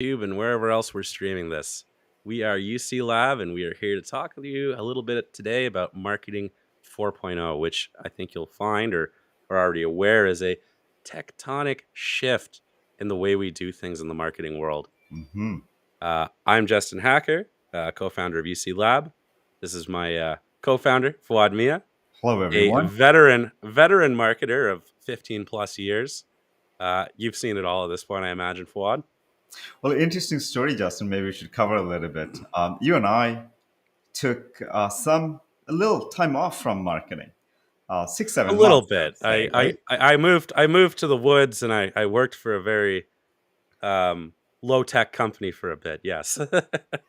YouTube and wherever else we're streaming this. We are UC Lab, and we are here to talk to you a little bit today about Marketing 4.0, which I think you'll find or are already aware is a tectonic shift in the way we do things in the marketing world. Hmm. I'm Justin Hacker, co-founder of UC Lab. This is my co-founder, Fouad Mia, Hello, a everyone. veteran marketer of 15 plus years. You've seen it all at this point, I imagine, Fouad. Well, interesting story, Justin. Maybe we should cover a little bit. You and I took a little time off from marketing, six, A seven little months, I would bit. say, right? I moved to the woods, and I worked for a very low tech company for a bit. Yes.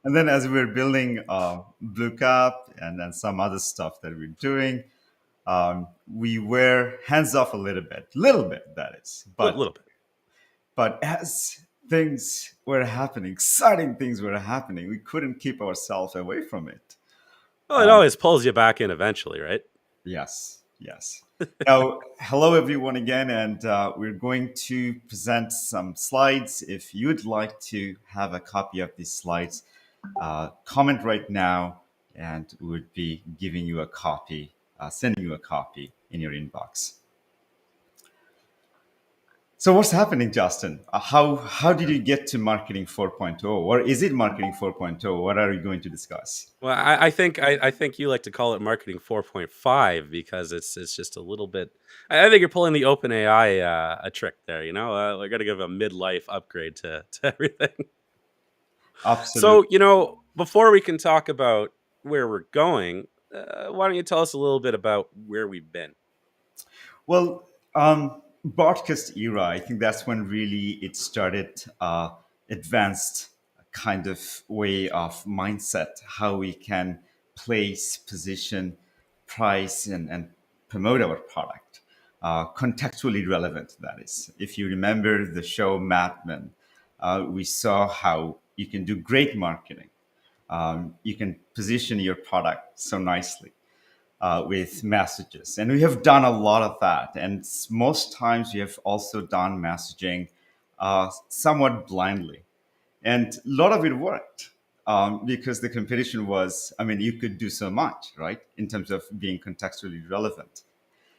And then as we were building Blue Cup and then some other stuff that we're doing, we were hands off a little bit, that is. Little bit. But as things were happening, exciting things were happening, we couldn't keep ourselves away from it. Well, it always pulls you back in eventually, right? Yes, yes. Now, hello everyone again, and we're going to present some slides. If you'd like to have a copy of these slides, comment right now, and we would be giving you a copy, sending you a copy in your inbox. So what's happening, Justin? How did you get to Marketing 4.0, or is it Marketing 4.0? What are you going to discuss? Well, I think you like to call it Marketing 4.5 because it's just a little bit. I think you're pulling the OpenAI a trick there. I got to give a midlife upgrade to everything. Absolutely. So, before we can talk about where we're going, why don't you tell us a little bit about where we've been? Well, broadcast era, I think that's when really it started advanced kind of way of mindset, how we can place, position, price, and promote our product. Contextually relevant, that is. If you remember the show Mad Men, we saw how you can do great marketing. You can position your product so nicely with messages. And we have done a lot of that. And most times we have also done messaging somewhat blindly. And a lot of it worked because the competition was, I mean, you could do so much, right, in terms of being contextually relevant.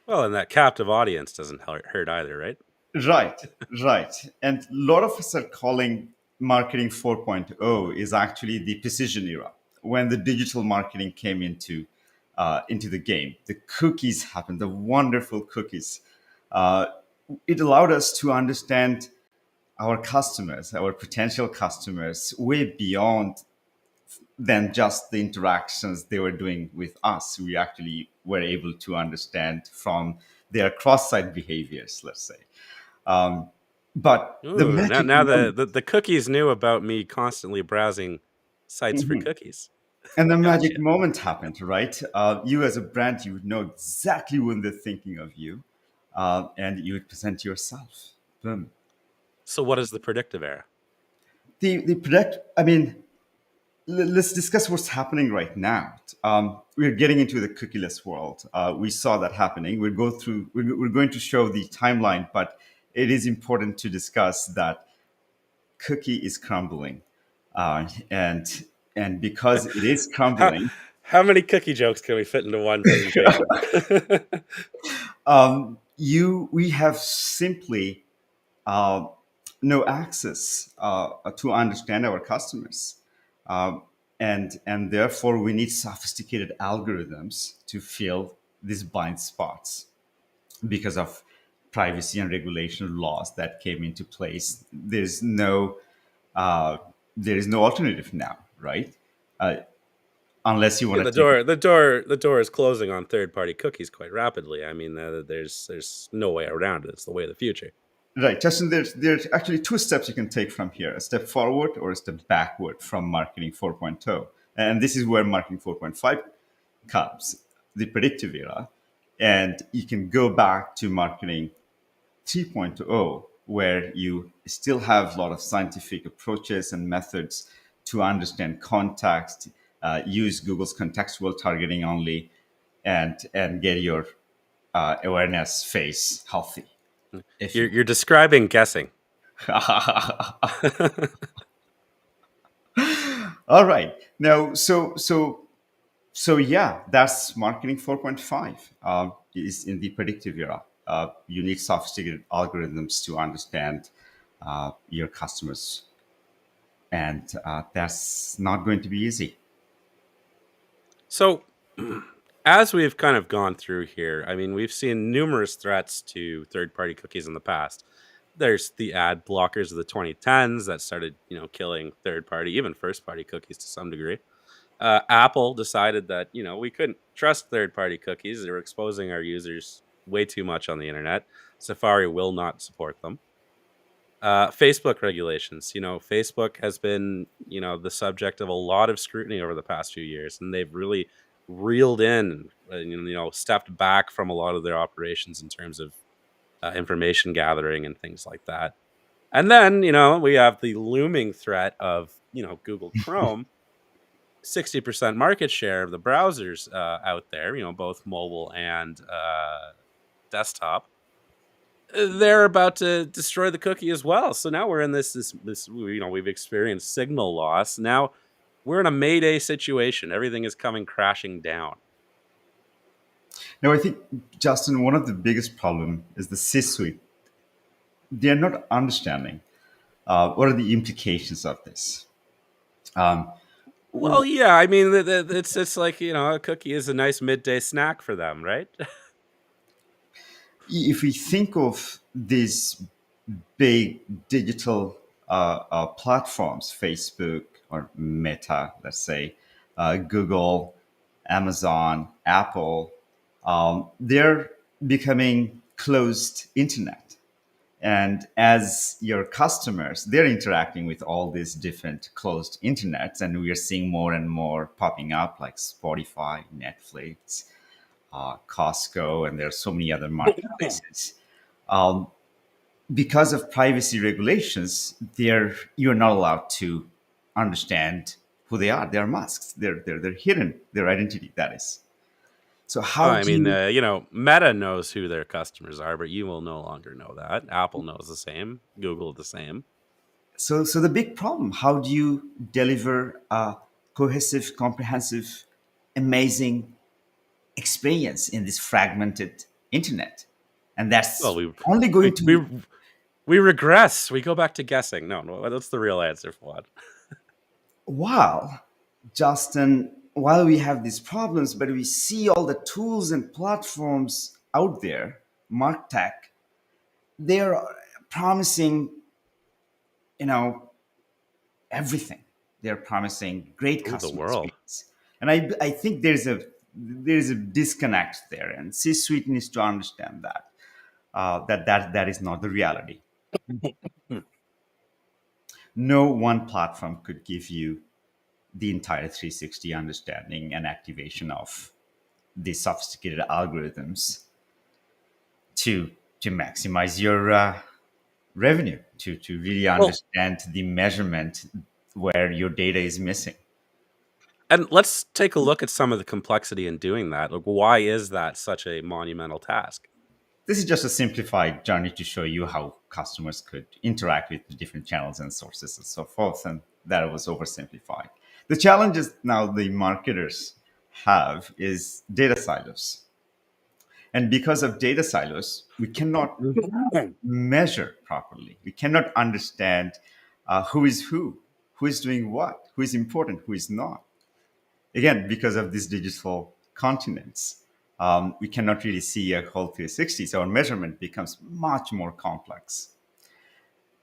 Well, and that captive audience doesn't hurt either, right? Right, right. And a lot of us are calling marketing 4.0 is actually the precision era when the digital marketing came into the game. The cookies happened, the wonderful cookies. Uh, it allowed us to understand our customers, our potential customers, way beyond than just the interactions they were doing with us. We actually were able to understand from their cross-site behaviors, let's say. Um, but the Ooh, now, magic now the, moment, the, the cookies knew about me constantly browsing sites for Mhm. cookies. And the magic Gotcha. moment happened, right? You as a brand, you would know exactly when they're thinking of you, and you would present yourself. Boom. So, what is the predictive era? The product. I mean, let's discuss what's happening right now. We're getting into the cookieless world. We saw that happening. We're going to show the timeline, but it is important to discuss that cookie is crumbling, and because it is how crumbling, how many cookie jokes can we fit into one presentation? you we have simply uh, no access to understand our customers, and therefore we need sophisticated algorithms to fill these blind spots because of privacy and regulation laws that came into place. Uh, there is no alternative now, right? Uh, unless you Yeah, want the to take. door, the door, the door is closing on third-party cookies quite rapidly. I mean, there's no way around it. It's the way of the future. Right, Justin, there's actually two steps you can take from here, a step forward or a step backward from Marketing 4.0. And this is where Marketing 4.5 comes, the predictive era. And you can go back to Marketing 3.0, where you still have a lot of scientific approaches and methods to understand context, use Google's contextual targeting only, and get your awareness phase healthy, if You're you you're describing guessing. will. All right. Now, so yeah, that's marketing 4.5. Is in the predictive era. You need sophisticated algorithms to understand your customers, and that's not going to be easy. So, as we've kind of gone through here, I mean, we've seen numerous threats to third-party cookies in the past. There's the ad blockers of the 2010s that started, killing third-party, even first-party cookies to some degree. Apple decided that we couldn't trust third-party cookies; they were exposing our users way too much on the internet. Safari will not support them. Facebook regulations. Facebook has been, the subject of a lot of scrutiny over the past few years, and they've really reeled in, stepped back from a lot of their operations in terms of information gathering and things like that. And then, we have the looming threat of, Google Chrome, 60% market share of the browsers out there, both mobile and desktop. They're about to destroy the cookie as well. So now we're in this we've experienced signal loss. Now we're in a mayday situation. Everything is coming crashing down. Now, I think, Justin, one of the biggest problem is the C-suite. They are not understanding what are the implications of this. Um, Well, yeah, I mean it's like, a cookie is a nice midday snack for them, right? if we think of these big digital platforms, Facebook or Meta, let's say, Google, Amazon, Apple, they're becoming closed internet. And as your customers, they're interacting with all these different closed internets, and we are seeing more and more popping up like Spotify, Netflix, Costco, and there are so many other marketplaces. Um, because of privacy regulations, you're not allowed to understand who they are. They're masks. They're hidden. Their identity. That is. So how I do mean, you? Meta knows who their customers are, but you will no longer know that. Apple knows the same. Google the same. So the big problem. How do you deliver a cohesive, comprehensive, amazing experience in this fragmented internet? And Well, that's we only going we to be. we we regress. We go back to guessing. No, no, that's the real answer for what. While, Justin, while we have these problems, but we see all the tools and platforms out there, MarkTech, they're promising, you know, everything. They're promising great Oh, the customer world. experience. And I think there's a disconnect there, and C-suite needs to understand that that is not the reality. No one platform could give you the entire 360 understanding and activation of these sophisticated algorithms to to maximize your revenue, to really Well, understand the measurement where your data is missing. and let's take a look at some of the complexity in doing that. Like, why is that such a monumental task? This is just a simplified journey to show you how customers could interact with the different channels and sources and so forth, and that was oversimplified. The challenges now the marketers have is data silos. And because of data silos, we cannot measure properly. We cannot understand who is doing what, who is important, who is not. Again, because of these digital continents, we cannot really see a whole 360. So our measurement becomes much more complex.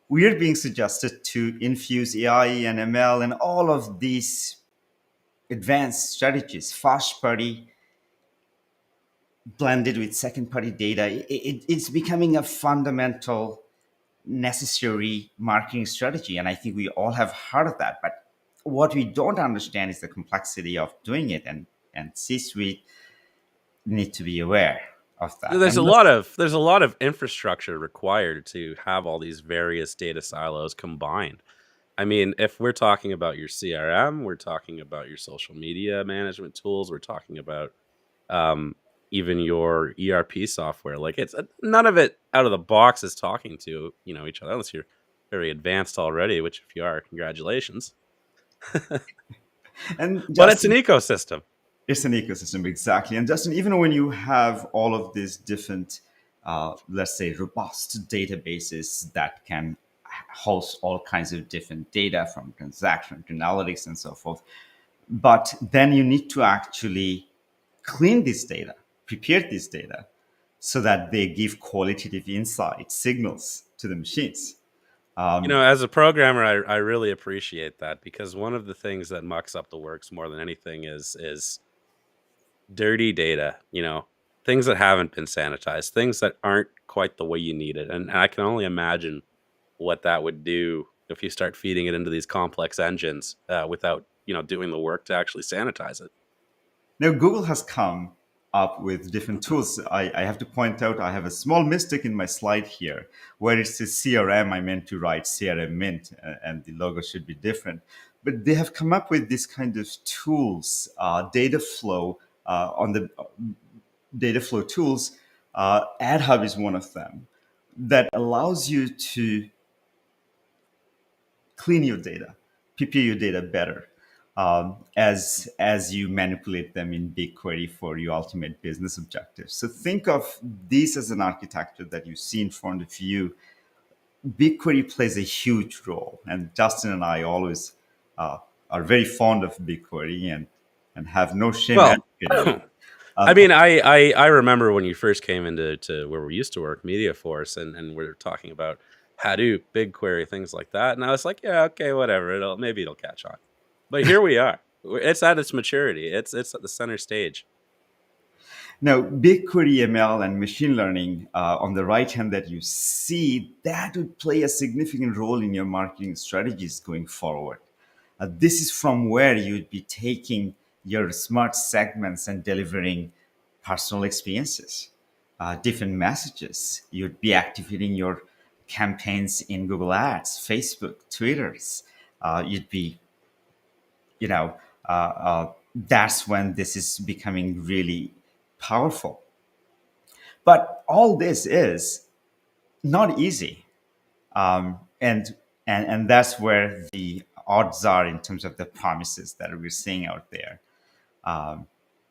We are being suggested to infuse AI and ML and all of these advanced strategies, first party blended with second party data. It's becoming a fundamental necessary marketing strategy. And I think we all have heard of that. But what we don't understand is the complexity of doing it. And C suite need to be aware of that. There's a And lot let's, of there's a lot of infrastructure required to have all these various data silos combined. I mean, if we're talking about your CRM, we're talking about your social media management tools, we're talking about um, even your ERP software. Like it's none of it out of the box is talking to each other unless you're very advanced already. Which, if you are, congratulations. And But it's an Justin, ecosystem. it's an ecosystem, exactly. And Justin, even when you have all of these different, let's say, robust databases that can host all kinds of different data from transaction to analytics and so forth, but then you need to actually clean this data, prepare this data so that they give qualitative insight signals to the machines. As a programmer, I really appreciate that because one of the things that mucks up the works more than anything is dirty data. Things that haven't been sanitized, things that aren't quite the way you need it, and I can only imagine what that would do if you start feeding it into these complex engines without doing the work to actually sanitize it. Now, Google has come up with different tools. I have to point out I have a small mistake in my slide here where it says CRM. I meant to write CRM Mint, and the logo should be different. But they have come up with this kind of tools, data flow on the data flow tools. AdHub is one of them that allows you to clean your data, prepare your data better as you manipulate them in BigQuery for your ultimate business objectives. So think of this as an architecture that you see in front of you. BigQuery plays a huge role, and Justin and I always uh, are very fond of BigQuery and have no shame Well, advocating it. I mean, I remember when you first came into where we used to work, Media Force, and we were talking about Hadoop, BigQuery, things like that, and I was like, yeah, okay, whatever, maybe it'll catch on. But here we are. It's at its maturity. It's at the center stage. Now, BigQuery ML and machine learning on the right hand that you see, that would play a significant role in your marketing strategies going forward. This is from where you'd be taking your smart segments and delivering personal experiences, different messages. You'd be activating your campaigns in Google Ads, Facebook, Twitters. You'd be you know, that's when this is becoming really powerful. But all this is not easy, and that's where the odds are in terms of the promises that we're seeing out there,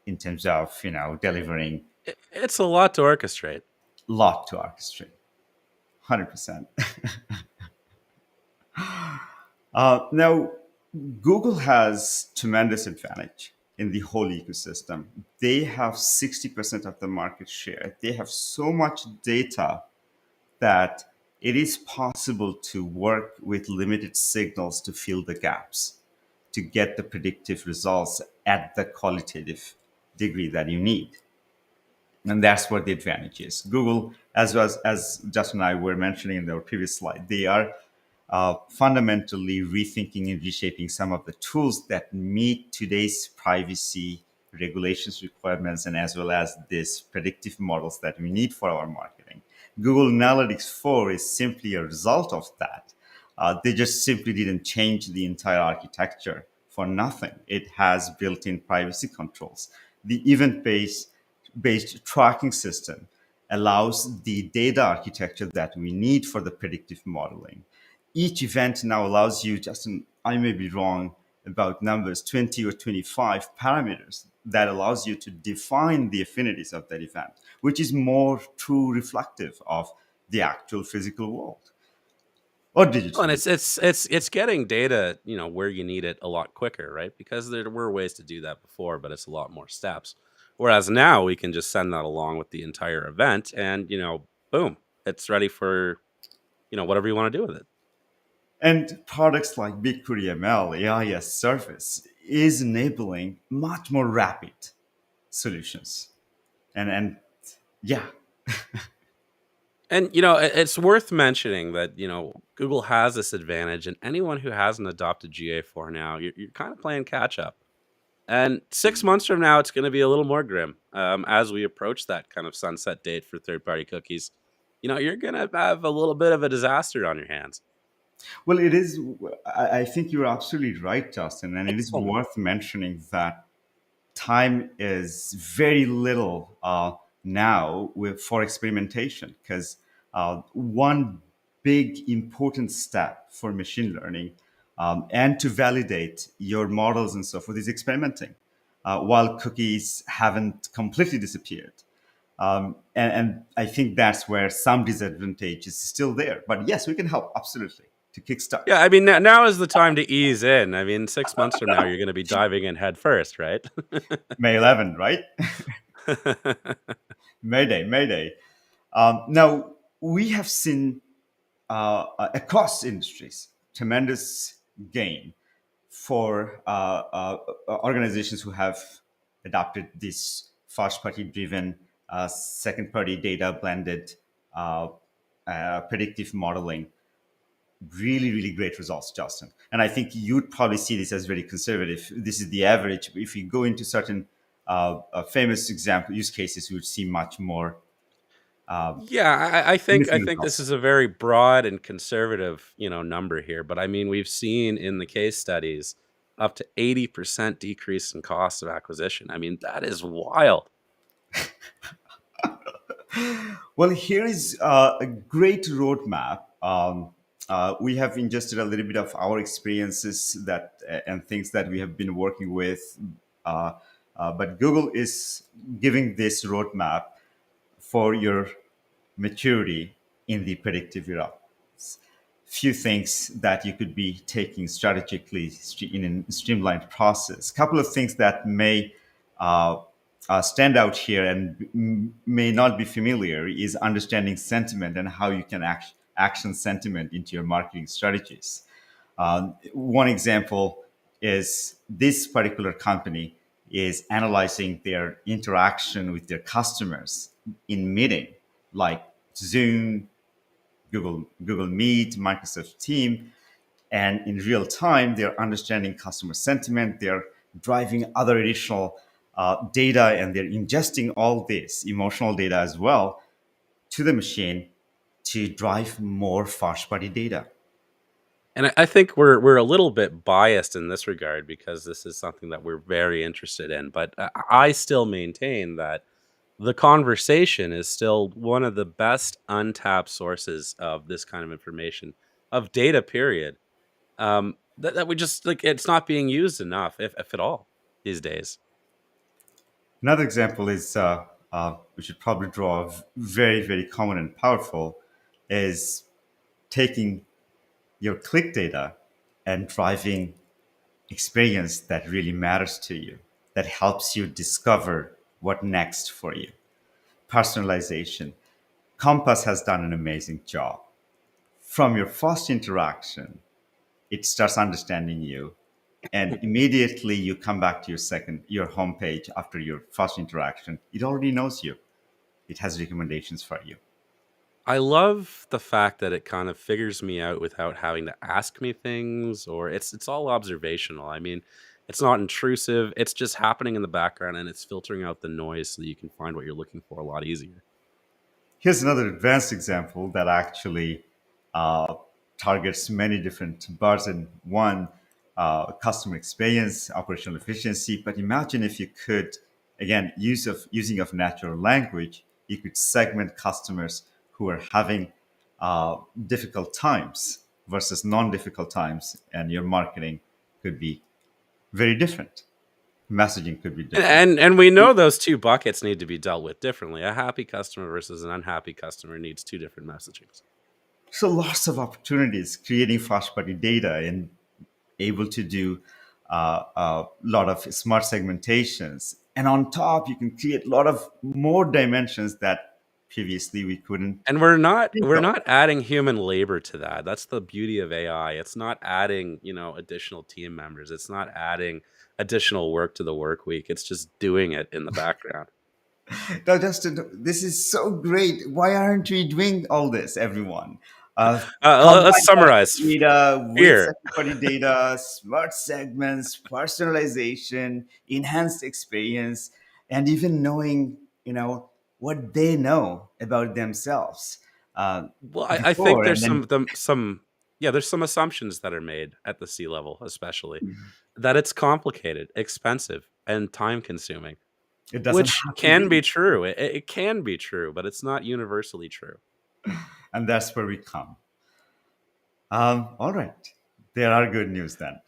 in terms of delivering It's a lot to orchestrate. a lot to orchestrate. 100%. Now, Google has tremendous advantage in the whole ecosystem. They have 60% of the market share. They have so much data that it is possible to work with limited signals to fill the gaps, to get the predictive results at the qualitative degree that you need. And that's what the advantage is. Google, as well as Justin and I were mentioning in our previous slide, they are fundamentally rethinking and reshaping some of the tools that meet today's privacy regulations requirements and as well as these predictive models that we need for our marketing. Google Analytics 4 is simply a result of that. They just simply didn't change the entire architecture for nothing. It has built-in privacy controls. The event-based tracking system allows the data architecture that we need for the predictive modeling. Each event now allows you, Justin, I may be wrong about numbers, 20 or 25 parameters that allows you to define the affinities of that event, which is more true reflective of the actual physical world or Well, and digital. it's getting data, where you need it a lot quicker, right? Because there were ways to do that before, but it's a lot more steps. Whereas now we can just send that along with the entire event, and boom, it's ready for whatever you want to do with it. And products like BigQuery ML, AI as Service, is enabling much more rapid solutions. And yeah, And it's worth mentioning that Google has this advantage, and anyone who hasn't adopted GA4 now, you're kind of playing catch up. And 6 months from now, it's going to be a little more grim as we approach that kind of sunset date for third-party cookies. You're going to have a little bit of a disaster on your hands. well, it is. I think you're absolutely right, Justin. And it is worth mentioning that time is very little now for experimentation because one big important step for machine learning and to validate your models and so forth is experimenting, while cookies haven't completely disappeared. And I think that's where some disadvantage is still there. But yes, we can help absolutely to kickstart. Yeah, I mean, now is the time to ease in. I mean, 6 months from now, you're going to be diving in head first, right? May 11, right? Mayday, Mayday. Now, we have seen across industries tremendous gain for organizations who have adopted this first party driven, second party data blended uh, predictive modeling. Really, really great results, Justin. And I think you'd probably see this as very conservative. This is the average. If you go into certain famous example use cases, you would see much more Yeah, I missing think this results. is a very broad and conservative, number here. But I mean, we've seen in the case studies up to 80% decrease in cost of acquisition. I mean, that is wild. Well, here is a great roadmap. We have ingested a little bit of our experiences that and things that we have been working with, uh, but Google is giving this roadmap for your maturity in the predictive era. Few things that you could be taking strategically in a streamlined process. Couple of things that may uh, stand out here and may not be familiar is understanding sentiment and how you can action sentiment into your marketing strategies. One example is this particular company is analyzing their interaction with their customers in meeting like Zoom, Google Meet, Microsoft Team, and in real time, they're understanding customer sentiment. They're driving other additional data, and they're ingesting all this emotional data as well to the machine to drive more first-party data. And I think we're a little bit biased in this regard because this is something that we're very interested in. But I still maintain that the conversation is still one of the best untapped sources of this kind of information, of data. Period. That we just like it's not being used enough, if at all, these days. Another example is we should probably draw very, very common and powerful is taking your click data and driving experience that really matters to you, that helps you discover what next for you. Personalization. Compass has done an amazing job. From your first interaction, it starts understanding you, and immediately you come back to your homepage after your first interaction. It already knows you. It has recommendations for you. I love the fact that it kind of figures me out without having to ask me things, or it's all observational. I mean, it's not intrusive. It's just happening in the background and it's filtering out the noise so that you can find what you're looking for a lot easier. Here's another advanced example that actually uh, targets many different birds in one: customer experience, operational efficiency. But imagine if you could, again, using of natural language, you could segment customers who are having difficult times versus non-difficult times, and your marketing could be very different. Messaging could be And different. and we know those two buckets need to be dealt with differently. A happy customer versus an unhappy customer needs two different messagings. So lots of opportunities creating first party data and able to do a lot of smart segmentations. And on top, you can create a lot of more dimensions that previously we couldn't And we're not think we're of. not adding human labor to that. That's the beauty of AI. It's not adding, additional team members. It's not adding additional work to the work week. It's just doing it in the background. Now, Justin, this is so great. Why aren't we doing all this, everyone? Let's Combine first summarize. data with Fear. second party data, smart segments, personalization, enhanced experience, and even knowing, what they know about themselves Well, I think before and there's then some yeah, there's some assumptions that are made at the C level, especially that it's complicated, expensive, and time consuming, it doesn't which have to can be. be true. It can be true, but it's not universally true. And that's where we come. All right. There are good news then.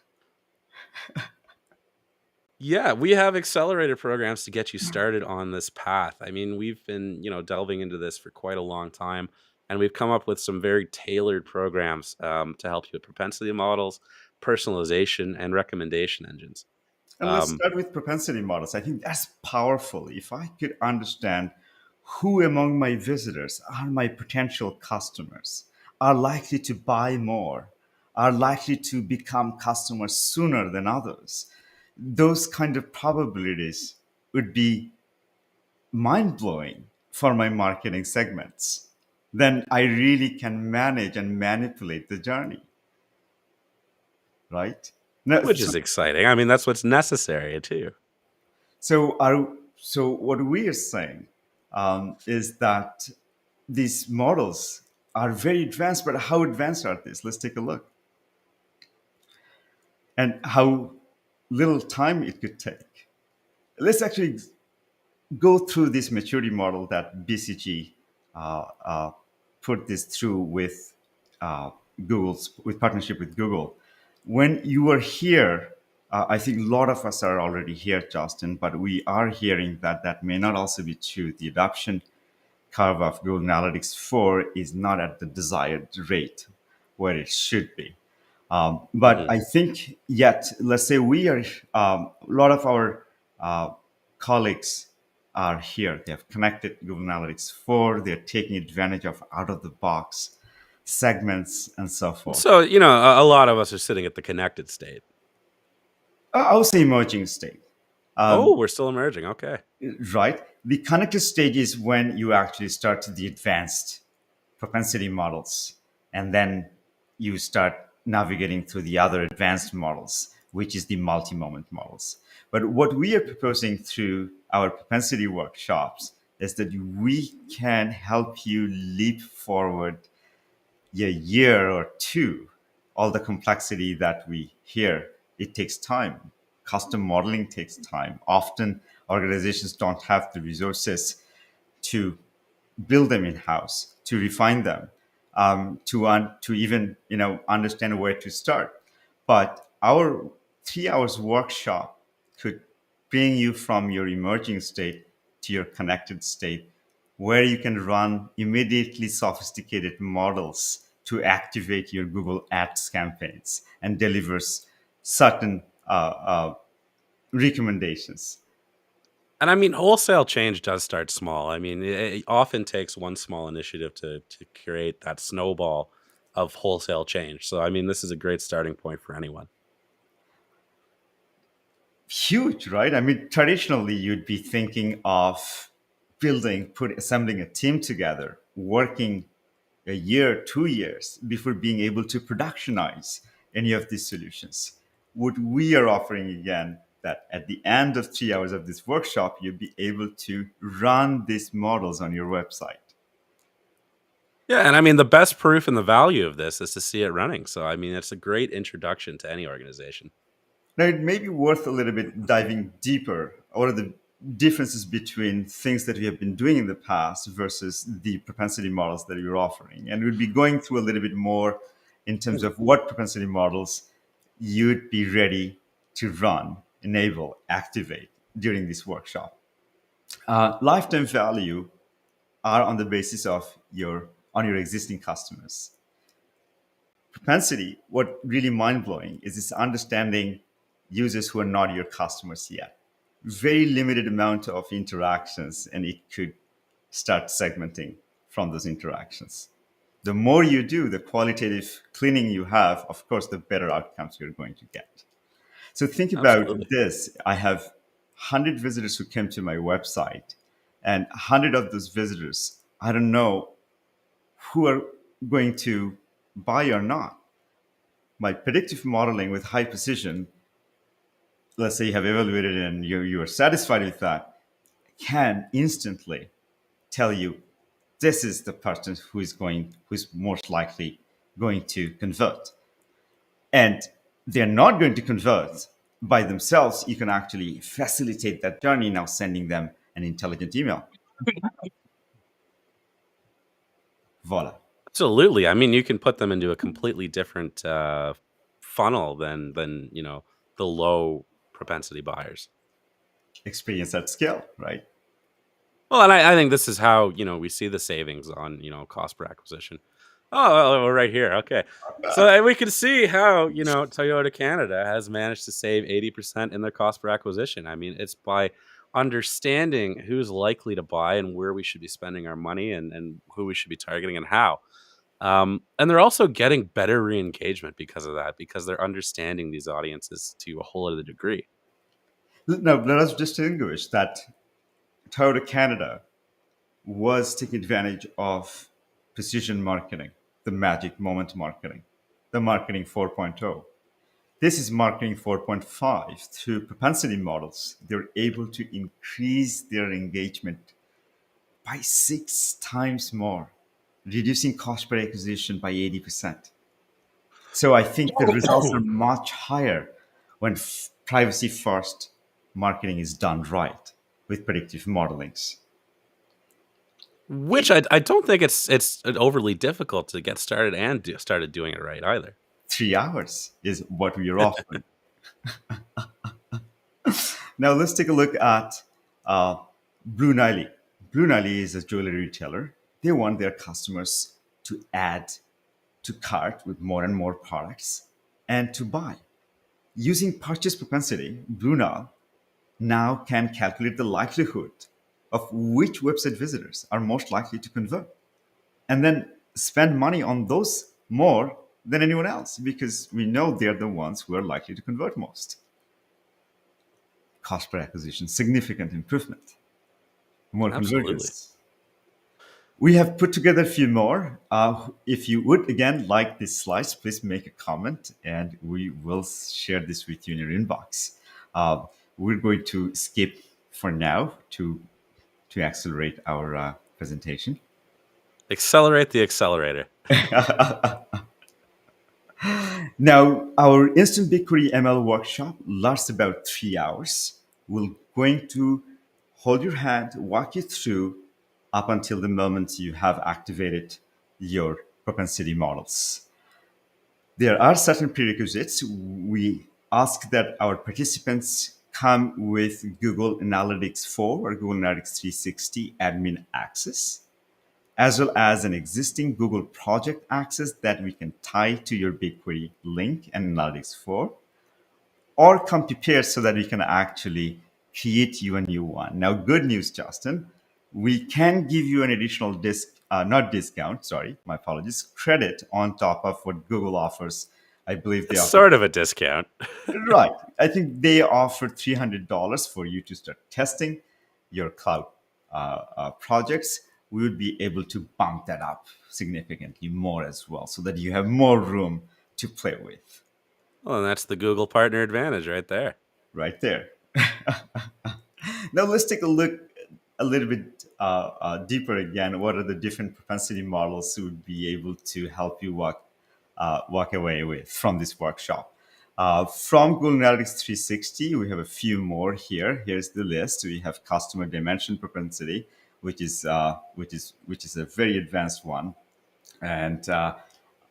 Yeah, we have accelerator programs to get you started on this path. I mean, we've been, delving into this for quite a long time, and we've come up with some very tailored programs to help you with propensity models, personalization, and recommendation engines. And let's Um, start with propensity models. I think that's powerful. If I could understand who among my visitors are my potential customers, are likely to buy more, are likely to become customers sooner than others, those kind of probabilities would be mind blowing for my marketing segments. Then I really can manage and manipulate the journey, right? No, which is exciting. I mean, that's what's necessary too. so what we are saying is that these models are very advanced, but how advanced are these? Let's take a look, and how little time it could take. Let's actually go through this maturity model that BCG uh, uh, put this through with Google's with partnership with Google. When you are here, I think a lot of us are already here, Justin, but we are hearing that that may not also be true. The adoption curve of Google Analytics 4 is not at the desired rate where it should be. But Mhm. I think yet, let's say we are, a lot of our colleagues are here. They have connected Google Analytics 4. They're taking advantage of out of the box segments and so forth. So, a lot of us are sitting at the connected state. I would say emerging state. Oh, we're still emerging. Okay. Right? The connected stage is when you actually start the advanced propensity models, and then you start navigating through the other advanced models, which is the multi-moment models. But what we are proposing through our propensity workshops is that we can help you leap forward a year or two. All the complexity that we hear, it takes time. Custom modeling takes time. Often organizations don't have the resources to build them in house, to refine them, to even understand where to start. But our 3 hours workshop could bring you from your emerging state to your connected state, where you can run immediately sophisticated models to activate your Google Ads campaigns and delivers certain recommendations. And I mean, wholesale change does start small. I mean, it often takes one small initiative to create that snowball of wholesale change. So, I mean, this is a great starting point for anyone. Huge, right? I mean, traditionally, you'd be thinking of assembling a team together, working a year, 2 years before being able to productionize any of these solutions. What we are offering again, that at the end of 3 hours of this workshop, you'll be able to run these models on your website. Yeah, and I mean, the best proof and the value of this is to see it running. So, I mean, it's a great introduction to any organization. Now, it may be worth a little bit diving deeper. What are the differences between things that we have been doing in the past versus the propensity models that you're offering? And we'll be going through a little bit more in terms of what propensity models you'd be ready to run, enable, activate during this workshop. Lifetime value are on the basis of your existing customers. Propensity, what really mind blowing is this understanding users who are not your customers yet. Very limited amount of interactions, and it could start segmenting from those interactions. The more you do, the qualitative cleaning you have, of course, the better outcomes you're going to get. So think about Absolutely. this. I have 100 visitors who came to my website, and 100 of those visitors, I don't know who are going to buy or not. My predictive modeling with high precision, let's say you have evaluated and you are satisfied with that, can instantly tell you this is the person who's most likely going to convert. And they're not going to convert by themselves. You can actually facilitate that journey now, sending them an intelligent email. Voila. Absolutely. I mean, you can put them into a completely different funnel than the low propensity buyers. Experience at scale, right? Well, and I think this is how we see the savings on cost per acquisition. Oh, well, we're right here. Okay, so and we can see how Toyota Canada has managed to save 80% in their cost per acquisition. I mean, it's by understanding who's likely to buy and where we should be spending our money and who we should be targeting and how. And they're also getting better re-engagement because of that, because they're understanding these audiences to a whole other degree. No, let us distinguish that Toyota Canada was taking advantage of precision marketing, the magic moment marketing, the marketing 4.0. This is marketing 4.5 through propensity models. They're able to increase their engagement by 6 times more, reducing cost per acquisition by 80%. So I think the results are much higher when privacy first marketing is done right with predictive modelings. Which I don't think it's overly difficult to get started and started doing it right either. 3 hours is what we are offering. Now let's take a look at uh, Brunelli. Brunelli is a jewelry retailer. They want their customers to add to cart with more and more products and to buy. Using purchase propensity, Brunel now can calculate the likelihood of which website visitors are most likely to convert and then spend money on those more than anyone else because we know they're the ones who are likely to convert most. Cost per acquisition, significant improvement, more Absolutely. conversions. We have put together a few more. If you would again like this slides, please make a comment and we will share this with you in your inbox. Uh, we're going to skip for now to accelerate our presentation. Accelerate the accelerator. Now, our Instant BigQuery ML workshop lasts about 3 hours. We're going to hold your hand, walk you through up until the moment you have activated your propensity models. There are certain prerequisites. We ask that our participants come with Google Analytics 4 or Google Analytics 360 admin access, as well as an existing Google project access that we can tie to your BigQuery link and Analytics 4, or come prepared so that we can actually create you a new one. Now, good news, Justin, we can give you an additional not discount, sorry, my apologies, credit on top of what Google offers. I believe they It's offer. sort of a discount. Right. I think they offer $300 for you to start testing your cloud projects. We would be able to bump that up significantly more as well so that you have more room to play with Well, and that's the Google partner advantage right there. right there. Now let's take a look a little bit deeper again. What are the different propensity models who would be able to help you walk away with from this workshop? From Google Analytics 360, we have a few more here. Here's the list. We have customer dimension propensity, which is a very advanced one, and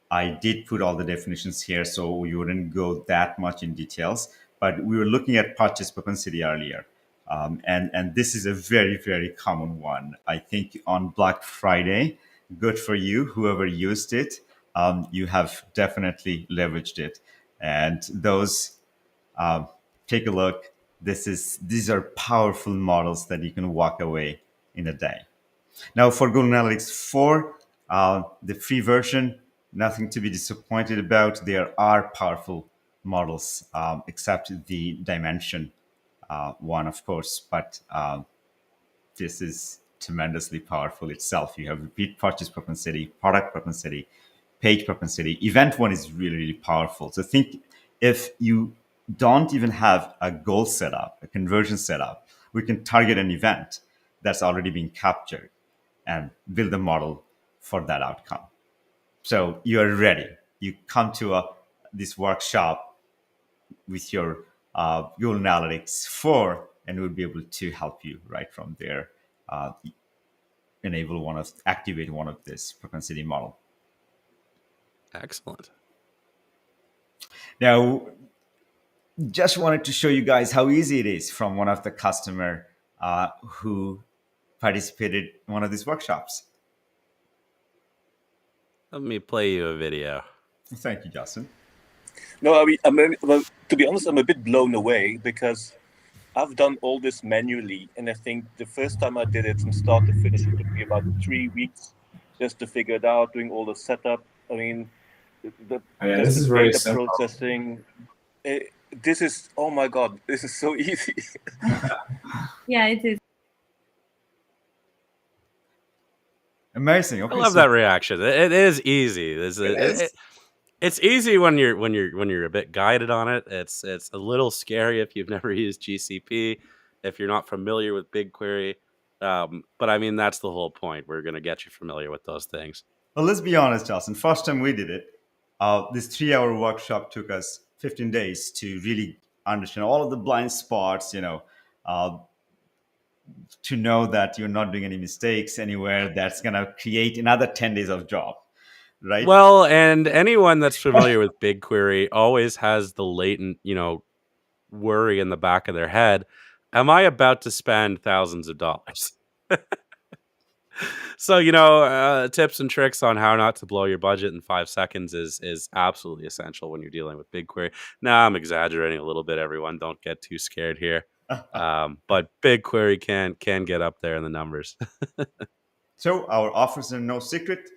I did put all the definitions here, so we wouldn't go that much in details. But we were looking at purchase propensity earlier, and this is a very common one. I think on Black Friday, good for you, whoever used it. You have definitely leveraged it, and those take a look. These are powerful models that you can walk away in a day. Now, for Google Analytics 4, the free version, nothing to be disappointed about. There are powerful models, except the dimension one, of course, but this is tremendously powerful itself. You have repeat purchase propensity, product propensity, page propensity. Event one is really powerful. So think if you don't even have a goal set up, a conversion set up, we can target an event that's already been captured and build a model for that outcome. So you are ready. You come to this workshop with your Google Analytics 4, and we'll be able to help you right from there, activate one of this propensity model. Excellent. Now, just wanted to show you guys how easy it is from one of the customer who participated in one of these workshops. Let me play you a video. Thank you, Justin. No, I mean, well, to be honest, I'm a bit blown away because I've done all this manually, and I think the first time I did it from start to finish, it took me about 3 weeks just to figure it out, doing all the setup. I mean, the Oh, yeah, just this the is very data simple. processing. This is, oh my God, this is so easy. Yeah, it is. Amazing. I Okay, love so that reaction. It is easy. it is. It's easy when you're a bit guided on it. It's a little scary if you've never used GCP, if you're not familiar with BigQuery. But I mean, that's the whole point. We're going to get you familiar with those things. Well, let's be honest, Justin. First time we did it, this 3 hour workshop took us 15 days to really understand all of the blind spots, uh, to know that you're not doing any mistakes anywhere that's going to create another 10 days of job, right? Well, and anyone that's familiar with BigQuery always has the latent, worry in the back of their head. Am I about to spend thousands of dollars? So, tips and tricks on how not to blow your budget in 5 seconds is absolutely essential when you're dealing with BigQuery. Now, I'm exaggerating a little bit. Everyone, don't get too scared here. But BigQuery can get up there in the numbers. So our offers are no secret.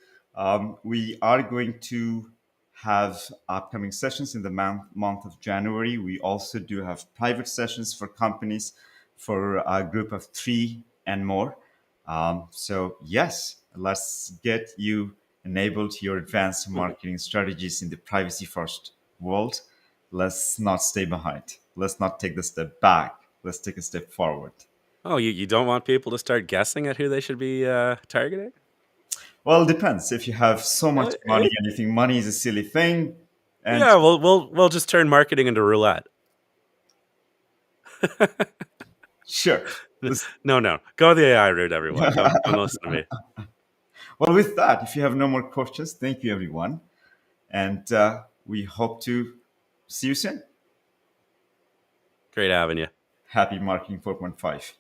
We are going to have upcoming sessions in the month of January. We also do have private sessions for companies for a group of 3 and more. So yes, let's get you enabled to your advanced marketing strategies in the privacy first world. Let's not stay behind. Let's not take the step back. Let's take a step forward. Oh, you don't want people to start guessing at who they should be targeting? Well, it depends. If you have so much Uh, money it- and you think money is a silly thing, and yeah, we'll just turn marketing into roulette. sure. No, go the AI route, everyone. Don't listen to me. Well, with that, if you have no more questions, thank you, everyone. And we hope to see you soon. Great having you. Happy Marketing 4.5.